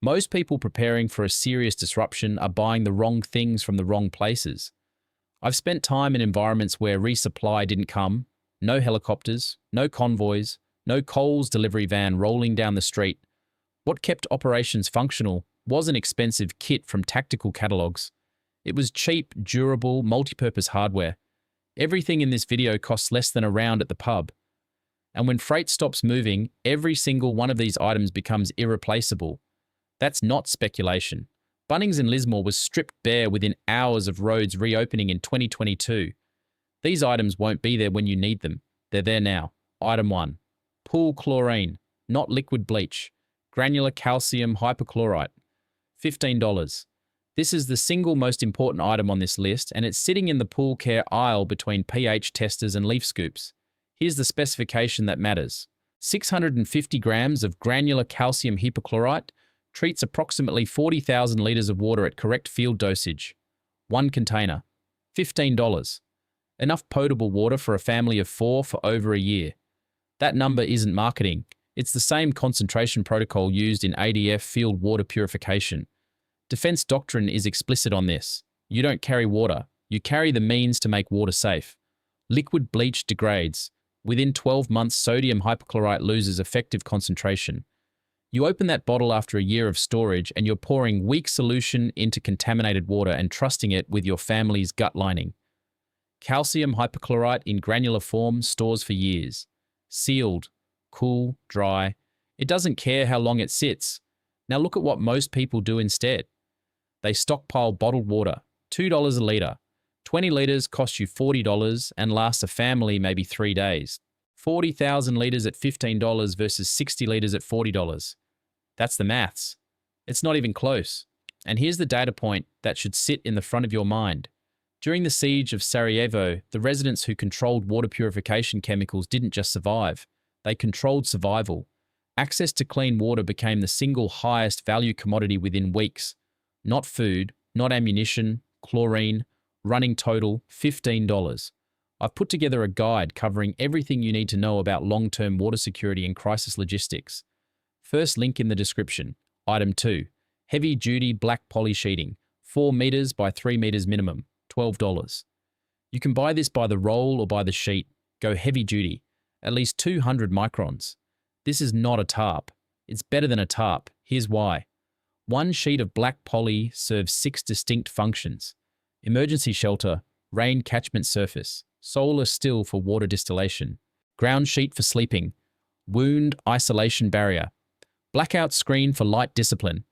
Most people preparing for a serious disruption are buying the wrong things from the wrong places. I've spent time in environments where resupply didn't come, no helicopters, no convoys, no Coles delivery van rolling down the street. What kept operations functional wasn't expensive kit from tactical catalogues. It was cheap, durable, multipurpose hardware. Everything in this video costs less than a round at the pub. And when freight stops moving, every single one of these items becomes irreplaceable. That's not speculation. Bunnings in Lismore was stripped bare within hours of roads reopening in 2022. These items won't be there when you need them. They're there now. Item 1. Pool chlorine, not liquid bleach. Granular calcium hypochlorite. $15. This is the single most important item on this list, and it's sitting in the pool care aisle between pH testers and leaf scoops. Here's the specification that matters. 650 grams of granular calcium hypochlorite treats approximately 40,000 litres of water at correct field dosage. One container. $15. Enough potable water for a family of 4 for over a year. That number isn't marketing. It's the same concentration protocol used in ADF field water purification. Defense doctrine is explicit on this. You don't carry water. You carry the means to make water safe. Liquid bleach degrades. Within 12 months, sodium hypochlorite loses effective concentration. You open that bottle after a year of storage and you're pouring weak solution into contaminated water and trusting it with your family's gut lining. Calcium hypochlorite in granular form stores for years. Sealed, cool, dry. It doesn't care how long it sits. Now look at what most people do instead. They stockpile bottled water, $2 a litre. 20 litres costs you $40 and lasts a family maybe 3 days. 40,000 litres at $15 versus 60 litres at $40. That's the maths. It's not even close. And here's the data point that should sit in the front of your mind. During the siege of Sarajevo, the residents who controlled water purification chemicals didn't just survive. They controlled survival. Access to clean water became the single highest value commodity within weeks. Not food, not ammunition, chlorine, running total $15. I've put together a guide covering everything you need to know about long-term water security and crisis logistics. First link in the description. Item 2. Heavy-duty black poly sheeting, 4 meters by 3 meters minimum, $12. You can buy this by the roll or by the sheet. Go heavy-duty, at least 200 microns. This is not a tarp. It's better than a tarp. Here's why. One sheet of black poly serves 6 distinct functions. Emergency shelter, rain catchment surface, solar still for water distillation, ground sheet for sleeping, wound isolation barrier, blackout screen for light discipline.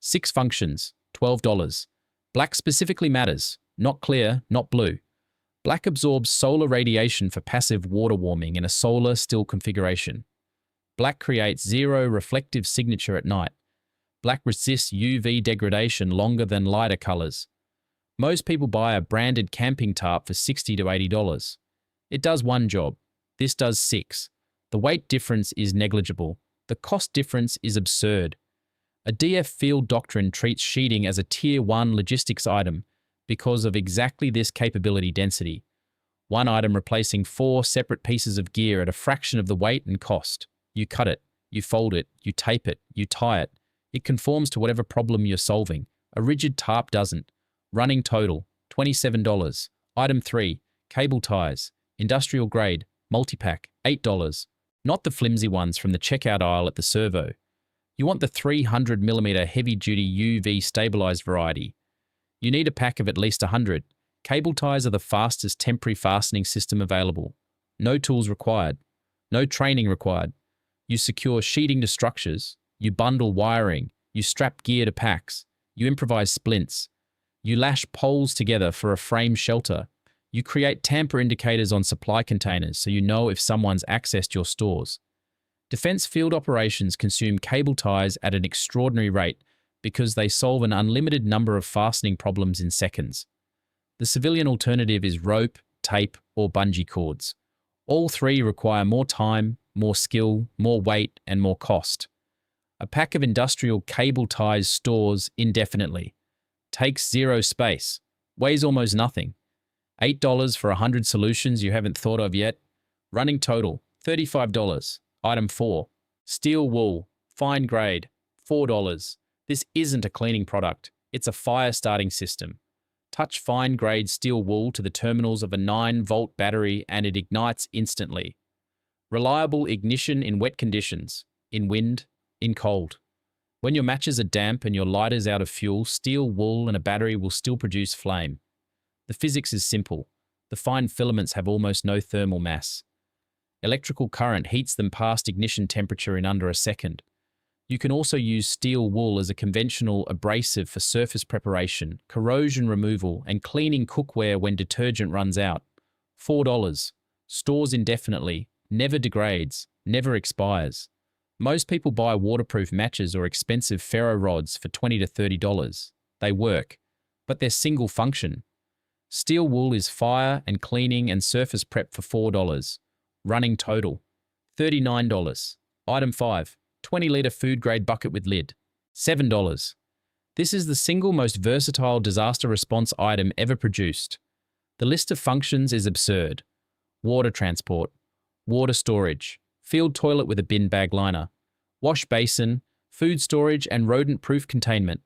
6 functions, $12. Black specifically matters, not clear, not blue. Black absorbs solar radiation for passive water warming in a solar still configuration. Black creates zero reflective signature at night. Black resists UV degradation longer than lighter colors. Most people buy a branded camping tarp for $60 to $80. It does one job. This does 6. The weight difference is negligible. The cost difference is absurd. A DF field doctrine treats sheeting as a Tier 1 logistics item because of exactly this capability density. One item replacing 4 separate pieces of gear at a fraction of the weight and cost. You cut it, you fold it, you tape it, you tie it. It conforms to whatever problem you're solving. A rigid tarp doesn't. Running total, $27. Item 3, cable ties, industrial grade, multi-pack, $8. Not the flimsy ones from the checkout aisle at the servo. You want the 300mm heavy-duty UV stabilized variety. You need a pack of at least 100. Cable ties are the fastest temporary fastening system available. No tools required. No training required. You secure sheeting to structures. You bundle wiring. You strap gear to packs. You improvise splints. You lash poles together for a frame shelter. You create tamper indicators on supply containers so you know if someone's accessed your stores. Defense field operations consume cable ties at an extraordinary rate because they solve an unlimited number of fastening problems in seconds. The civilian alternative is rope, tape, or bungee cords. All 3 require more time, more skill, more weight, and more cost. A pack of industrial cable ties stores indefinitely. Takes 0 space. Weighs almost nothing. $8 for 100 solutions you haven't thought of yet. Running total, $35. Item 4. Steel wool, fine grade, $4. This isn't a cleaning product, it's a fire starting system. Touch fine-grade steel wool to the terminals of a 9-volt battery and it ignites instantly. Reliable ignition in wet conditions, in wind, in cold. When your matches are damp and your lighter's out of fuel, steel wool and a battery will still produce flame. The physics is simple. The fine filaments have almost no thermal mass. Electrical current heats them past ignition temperature in under a second. You can also use steel wool as a conventional abrasive for surface preparation, corrosion removal, and cleaning cookware when detergent runs out. $4. Stores indefinitely, never degrades, never expires. Most people buy waterproof matches or expensive ferro rods for $20 to $30. They work, but they're single function. Steel wool is fire and cleaning and surface prep for $4. Running total, $39. Item 5. 20-litre food-grade bucket with lid, $7. This is the single most versatile disaster response item ever produced. The list of functions is absurd. Water transport, water storage, field toilet with a bin bag liner, wash basin, food storage and rodent-proof containment,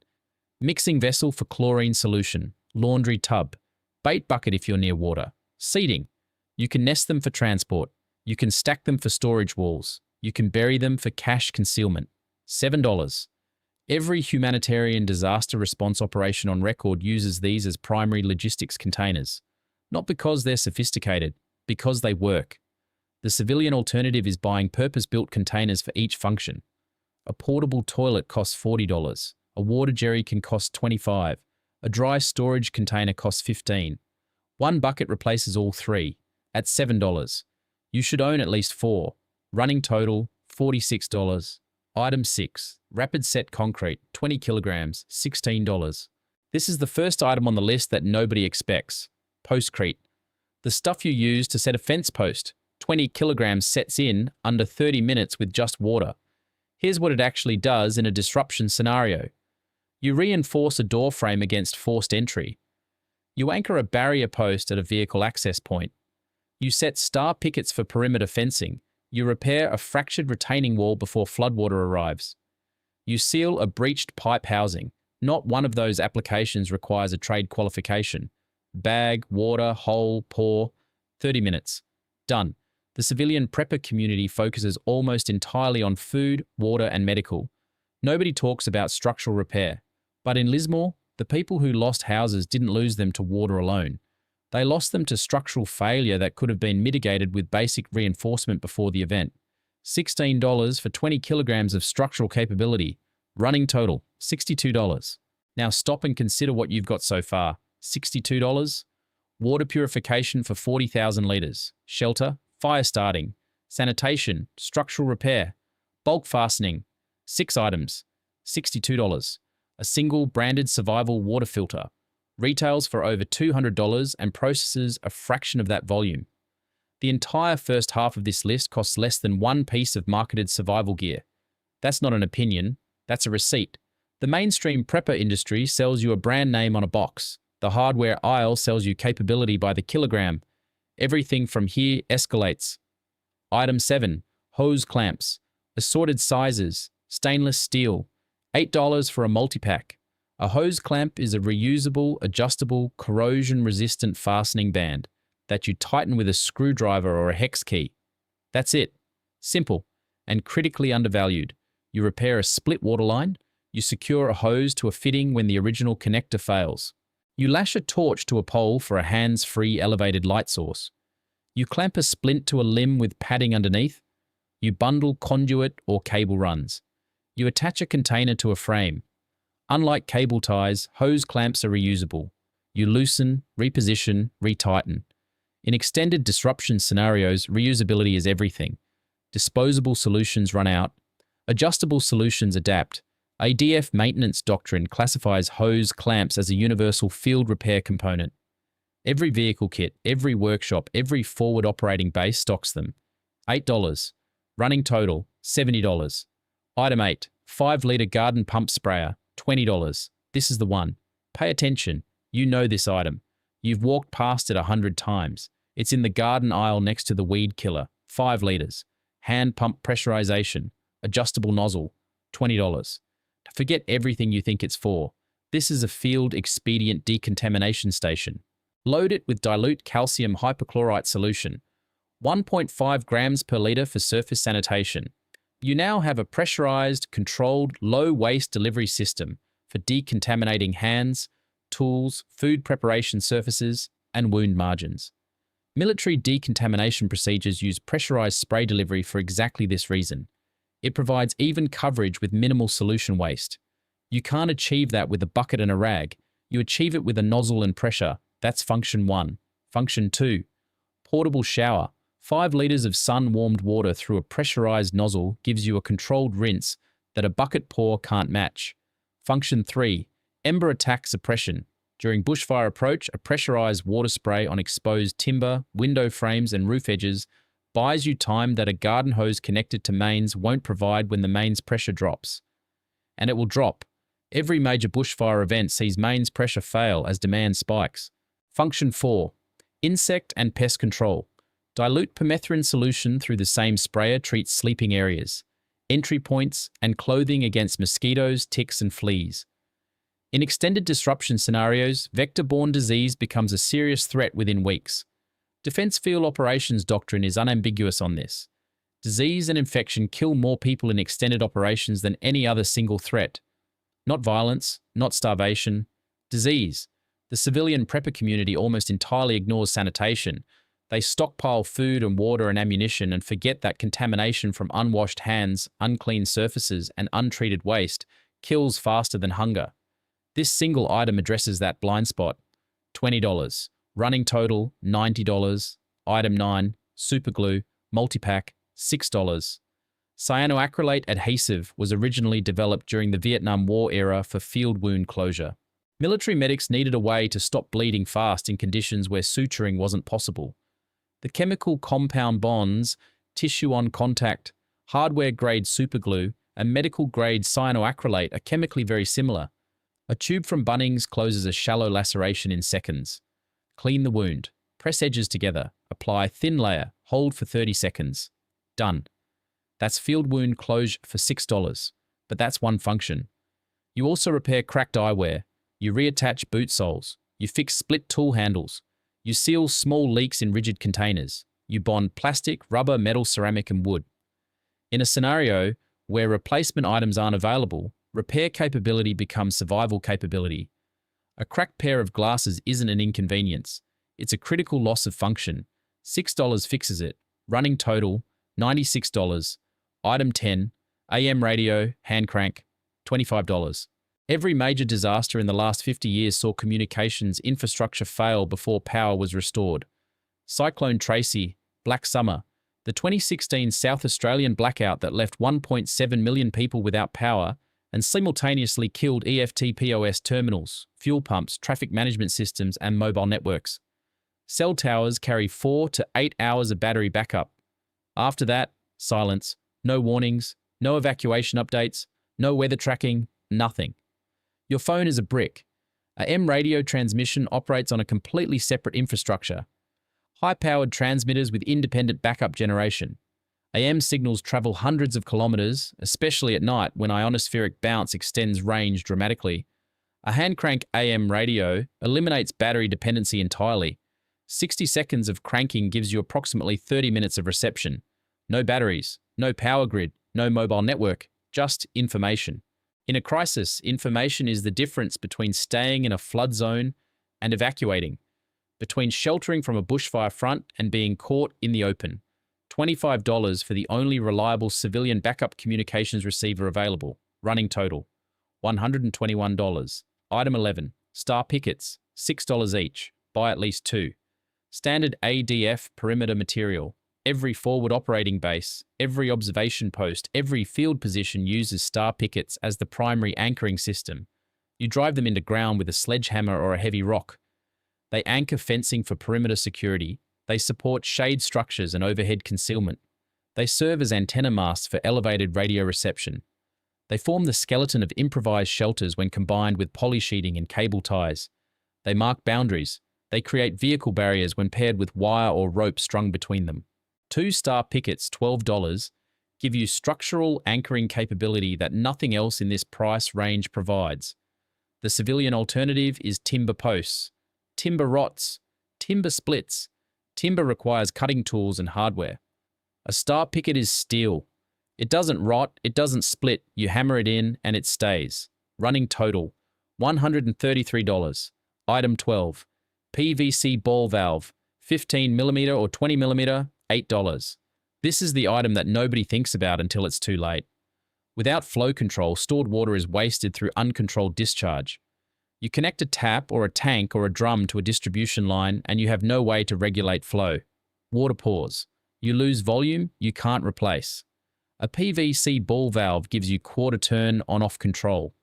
mixing vessel for chlorine solution, laundry tub, bait bucket if you're near water, seating. You can nest them for transport. You can stack them for storage walls. You can bury them for cache concealment. $7. Every humanitarian disaster response operation on record uses these as primary logistics containers. Not because they're sophisticated, because they work. The civilian alternative is buying purpose-built containers for each function. A portable toilet costs $40. A water jerry can cost $25. A dry storage container costs $15. One bucket replaces all three, at $7. You should own at least 4. Running total, $46. Item 6. Rapid set concrete, 20 kilograms, $16. This is the first item on the list that nobody expects. Postcrete. The stuff you use to set a fence post. 20 kilograms sets in under 30 minutes with just water. Here's what it actually does in a disruption scenario. You reinforce a door frame against forced entry. You anchor a barrier post at a vehicle access point. You set star pickets for perimeter fencing. You repair a fractured retaining wall before floodwater arrives. You seal a breached pipe housing. Not one of those applications requires a trade qualification. Bag, water, hole, pour. 30 minutes. Done. The civilian prepper community focuses almost entirely on food, water, and medical. Nobody talks about structural repair. But in Lismore, the people who lost houses didn't lose them to water alone. They lost them to structural failure that could have been mitigated with basic reinforcement before the event. $16 for 20 kilograms of structural capability. Running total, $62. Now stop and consider what you've got so far. $62. Water purification for 40,000 litres. Shelter, fire starting. Sanitation, structural repair. Bulk fastening. 6 items. $62. A single branded survival water filter. Retails for over $200 and processes a fraction of that volume. The entire first half of this list costs less than one piece of marketed survival gear. That's not an opinion, that's a receipt. The mainstream prepper industry sells you a brand name on a box. The hardware aisle sells you capability by the kilogram. Everything from here escalates. Item 7. Hose clamps. Assorted sizes. Stainless steel. $8 for a multi-pack. A hose clamp is a reusable, adjustable, corrosion-resistant fastening band that you tighten with a screwdriver or a hex key. That's it. Simple and critically undervalued. You repair a split waterline. You secure a hose to a fitting when the original connector fails. You lash a torch to a pole for a hands-free elevated light source. You clamp a splint to a limb with padding underneath. You bundle conduit or cable runs. You attach a container to a frame. Unlike cable ties, hose clamps are reusable. You loosen, reposition, retighten. In extended disruption scenarios, reusability is everything. Disposable solutions run out. Adjustable solutions adapt. ADF maintenance doctrine classifies hose clamps as a universal field repair component. Every vehicle kit, every workshop, every forward operating base stocks them. $8. Running total, $70. Item 8. 5-litre garden pump sprayer, $20. This is the one. Pay attention. You know this item. You've walked past it 100 times. It's in the garden aisle next to the weed killer. 5 litres. Hand pump pressurization. Adjustable nozzle. $20. Forget everything you think it's for. This is a field expedient decontamination station. Load it with dilute calcium hypochlorite solution, 1.5 grams per litre for surface sanitation. You now have a pressurized, controlled, low-waste delivery system for decontaminating hands, tools, food preparation surfaces, and wound margins. Military decontamination procedures use pressurized spray delivery for exactly this reason. It provides even coverage with minimal solution waste. You can't achieve that with a bucket and a rag. You achieve it with a nozzle and pressure. That's function 1. Function 2. Portable shower. 5 litres of sun-warmed water through a pressurized nozzle gives you a controlled rinse that a bucket pour can't match. Function 3. Ember attack suppression. During bushfire approach, a pressurized water spray on exposed timber, window frames and roof edges buys you time that a garden hose connected to mains won't provide when the mains pressure drops. And it will drop. Every major bushfire event sees mains pressure fail as demand spikes. Function 4. Insect and pest control. Dilute permethrin solution through the same sprayer treats sleeping areas, entry points, and clothing against mosquitoes, ticks, and fleas. In extended disruption scenarios, vector-borne disease becomes a serious threat within weeks. Defense field operations doctrine is unambiguous on this. Disease and infection kill more people in extended operations than any other single threat. Not violence, not starvation, disease. The civilian prepper community almost entirely ignores sanitation. They stockpile food and water and ammunition and forget that contamination from unwashed hands, unclean surfaces, and untreated waste kills faster than hunger. This single item addresses that blind spot. $20. Running total, $90. Item 9, Superglue, multipack, $6. Cyanoacrylate adhesive was originally developed during the Vietnam War era for field wound closure. Military medics needed a way to stop bleeding fast in conditions where suturing wasn't possible. The chemical compound bonds, tissue on contact, hardware-grade superglue, and medical-grade cyanoacrylate are chemically very similar. A tube from Bunnings closes a shallow laceration in seconds. Clean the wound. Press edges together. Apply thin layer. Hold for 30 seconds. Done. That's field wound closure for $6, but that's one function. You also repair cracked eyewear. You reattach boot soles. You fix split tool handles. You seal small leaks in rigid containers. You bond plastic, rubber, metal, ceramic, and wood. In a scenario where replacement items aren't available, repair capability becomes survival capability. A cracked pair of glasses isn't an inconvenience. It's a critical loss of function. $6 fixes it. Running total, $96. Item 10, AM radio, hand crank, $25. Every major disaster in the last 50 years saw communications infrastructure fail before power was restored. Cyclone Tracy, Black Summer, the 2016 South Australian blackout that left 1.7 million people without power and simultaneously killed EFTPOS terminals, fuel pumps, traffic management systems, and mobile networks. Cell towers carry 4 to 8 hours of battery backup. After that, silence, no warnings, no evacuation updates, no weather tracking, nothing. Your phone is a brick. A AM radio transmission operates on a completely separate infrastructure. High-powered transmitters with independent backup generation. AM signals travel hundreds of kilometers, especially at night when ionospheric bounce extends range dramatically. A hand-crank AM radio eliminates battery dependency entirely. 60 seconds of cranking gives you approximately 30 minutes of reception. No batteries, no power grid, no mobile network, just information. In a crisis, information is the difference between staying in a flood zone and evacuating, between sheltering from a bushfire front and being caught in the open. $25 for the only reliable civilian backup communications receiver available. Running total, $121. Item 11, Star Pickets, $6 each. Buy at least 2. Standard ADF perimeter material. Every forward operating base, every observation post, every field position uses star pickets as the primary anchoring system. You drive them into ground with a sledgehammer or a heavy rock. They anchor fencing for perimeter security. They support shade structures and overhead concealment. They serve as antenna masts for elevated radio reception. They form the skeleton of improvised shelters when combined with poly sheeting and cable ties. They mark boundaries. They create vehicle barriers when paired with wire or rope strung between them. 2 star pickets, $12, give you structural anchoring capability that nothing else in this price range provides. The civilian alternative is timber posts. Timber rots. Timber splits. Timber requires cutting tools and hardware. A star picket is steel. It doesn't rot, it doesn't split, you hammer it in and it stays. Running total, $133. Item 12. PVC ball valve, 15mm or 20mm, $8. This is the item that nobody thinks about until it's too late. Without flow control, stored water is wasted through uncontrolled discharge. You connect a tap or a tank or a drum to a distribution line and you have no way to regulate flow. Water pours. You lose volume, you can't replace. A PVC ball valve gives you quarter turn on-off control.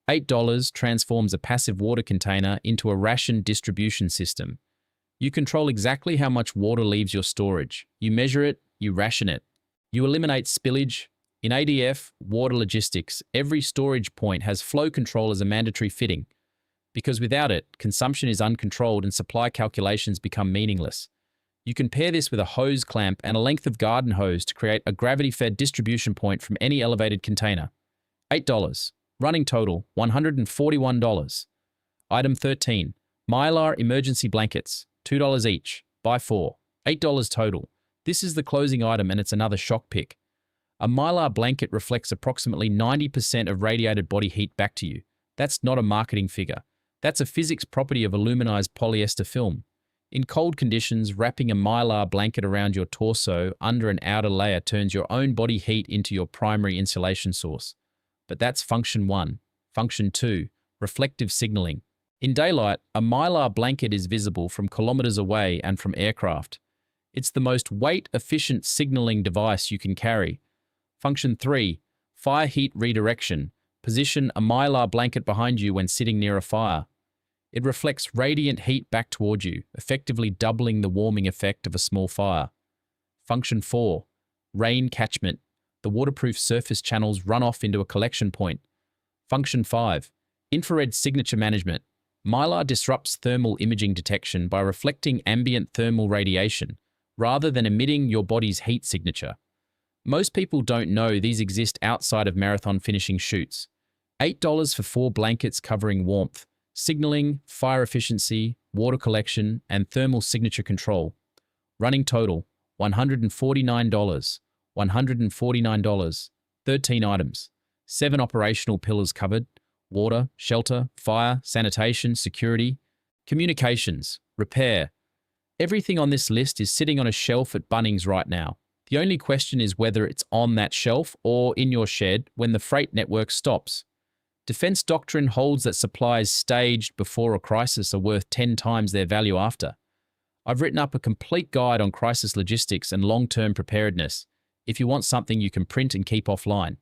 $8 transforms a passive water container into a ration distribution system. You control exactly how much water leaves your storage. You measure it, you ration it. You eliminate spillage. In ADF, water logistics, every storage point has flow control as a mandatory fitting. Because without it, consumption is uncontrolled and supply calculations become meaningless. You can pair this with a hose clamp and a length of garden hose to create a gravity-fed distribution point from any elevated container. $8. Running total, $141. Item 13. Mylar emergency blankets, $2 each. Buy 4. $8 total. This is the closing item and it's another shock pick. A Mylar blanket reflects approximately 90% of radiated body heat back to you. That's not a marketing figure. That's a physics property of aluminized polyester film. In cold conditions, wrapping a Mylar blanket around your torso under an outer layer turns your own body heat into your primary insulation source. But that's function 1. Function 2, reflective signaling. In daylight, a Mylar blanket is visible from kilometers away and from aircraft. It's the most weight-efficient signaling device you can carry. Function 3, fire heat redirection. Position a Mylar blanket behind you when sitting near a fire. It reflects radiant heat back toward you, effectively doubling the warming effect of a small fire. Function 4, rain catchment. The waterproof surface channels run off into a collection point. Function 5, infrared signature management. Mylar disrupts thermal imaging detection by reflecting ambient thermal radiation, rather than emitting your body's heat signature. Most people don't know these exist outside of marathon finishing shoots. $8 for 4 blankets covering warmth, signaling, fire efficiency, water collection, and thermal signature control. Running total, $149. $149. 13 items. 7 operational pillars covered: water, shelter, fire, sanitation, security, communications, repair. Everything on this list is sitting on a shelf at Bunnings right now. The only question is whether it's on that shelf or in your shed when the freight network stops. Defense doctrine holds that supplies staged before a crisis are worth 10 times their value after. I've written up a complete guide on crisis logistics and long-term preparedness, if you want something you can print and keep offline.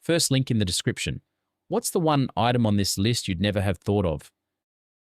First link in the description. What's the one item on this list you'd never have thought of?